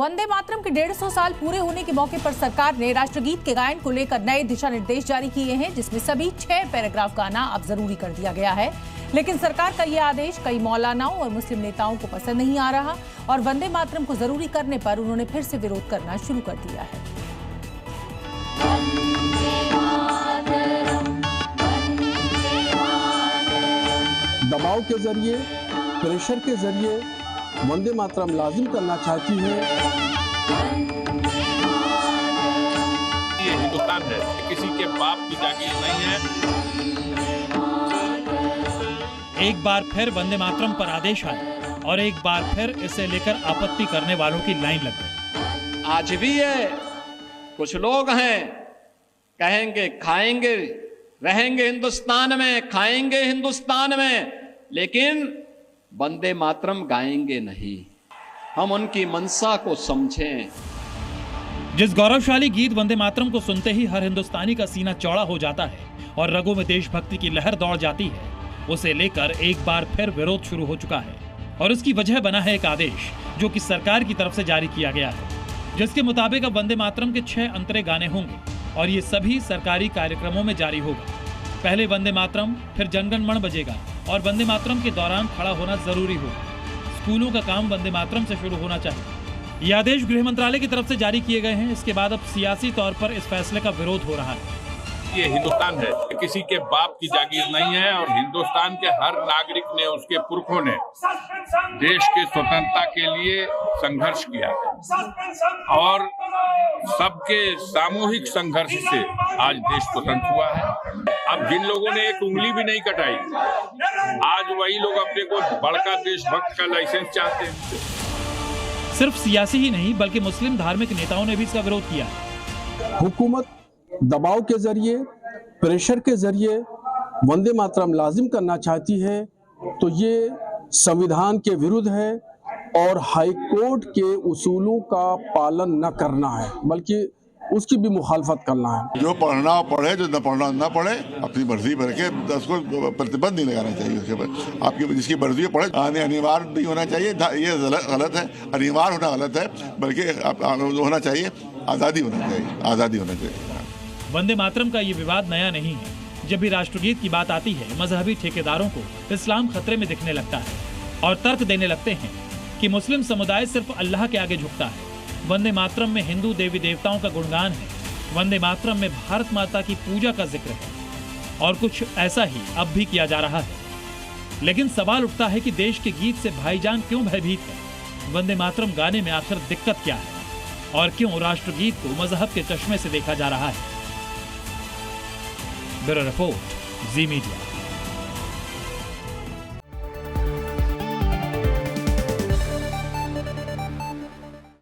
वंदे मातरम के 150 साल पूरे होने के मौके पर सरकार ने राष्ट्रगीत के गायन को लेकर नए दिशा निर्देश जारी किए हैं, जिसमें सभी 6 पैराग्राफ गाना अब जरूरी कर दिया गया है। लेकिन सरकार का यह आदेश कई मौलानाओं और मुस्लिम नेताओं को पसंद नहीं आ रहा और वंदे मातरम को जरूरी करने पर उन्होंने फिर से विरोध करना शुरू कर दिया है। दबाव के जरिए, प्रेशर के जरिए वंदे मातरम लाजिम करना चाहती है। ये हिंदुस्तान है, किसी के बाप की जागीर नहीं है। एक बार फिर वंदे मातरम पर आदेश आया और एक बार फिर इसे लेकर आपत्ति करने वालों की लाइन लग गई। आज भी है, कुछ लोग हैं कहेंगे खाएंगे, रहेंगे हिंदुस्तान में, खाएंगे हिंदुस्तान में, लेकिन वंदे मातरम गाएंगे नहीं। हम उनकी मंशा को समझें। जिस गौरवशाली गीत वंदे मातरम को सुनते ही हर हिंदुस्तानी का सीना चौड़ा हो जाता है और रगों में देशभक्ति की लहर दौड़ जाती है, उसे लेकर एक बार फिर विरोध शुरू हो चुका है। और इसकी वजह बना है एक आदेश जो कि सरकार की तरफ से जारी किया गया है, जिसके मुताबिक अब वंदे मातरम के 6 अंतरे गाने होंगे और ये सभी सरकारी कार्यक्रमों में जारी होगा। पहले वंदे मातरम, फिर जनगण मन बजेगा और वंदे मातरम के दौरान खड़ा होना जरूरी होगा। स्कूलों का काम वंदे मातरम से शुरू होना चाहिए। ये आदेश गृह मंत्रालय की तरफ से जारी किए गए हैं। इसके बाद अब सियासी तौर पर इस फैसले का विरोध हो रहा है। ये हिंदुस्तान है, किसी के बाप की जागीर नहीं है और हिंदुस्तान के हर नागरिक ने, उसके पुरखों ने देश की स्वतंत्रता के लिए संघर्ष किया और सबके सामूहिक संघर्ष से आज देश स्वतंत्र हुआ है। अब जिन लोगों ने एक उंगली भी नहीं कटाई, आज वही लोग अपने को बड़का देशभक्त का लाइसेंस चाहते हैं। सिर्फ सियासी ही नहीं बल्कि मुस्लिम धार्मिक नेताओं ने भी इसका विरोध किया है। हुकूमत दबाव के जरिए, प्रेशर के जरिए वंदे मातरम लाजिम करना चाहती है तो ये संविधान के विरुद्ध है और हाई कोर्ट के उसूलों का पालन न करना है, बल्कि उसकी भी मुखालफत करना है। जो पढ़ना पढ़े, जो न पढ़ना न पढ़े, अपनी मर्जी भर के उसको प्रतिबंध नहीं लगाना चाहिए। उसके ऊपर आपकी जिसकी मर्जी पढ़े, अनिवार्य नहीं होना चाहिए। ये गलत है, अनिवार्य होना गलत है, बल्कि होना चाहिए आज़ादी होना चाहिए, आज़ादी होना चाहिए। वंदे मातरम का ये विवाद नया नहीं है। जब भी राष्ट्रगीत की बात आती है, मजहबी ठेकेदारों को इस्लाम खतरे में दिखने लगता है और तर्क देने लगते हैं कि मुस्लिम समुदाय सिर्फ अल्लाह के आगे झुकता है। वंदे मातरम में हिंदू देवी देवताओं का गुणगान है, वंदे मातरम में भारत माता की पूजा का जिक्र है और कुछ ऐसा ही अब भी किया जा रहा है। लेकिन सवाल उठता है कि देश के गीत से भाईजान क्यों भयभीत है? वंदे मातरम गाने में आखिर दिक्कत क्या है और क्यों राष्ट्रगीत को मजहब के चश्मे से देखा जा रहा है? ब्यूरो रिपोर्ट, जी मीडिया।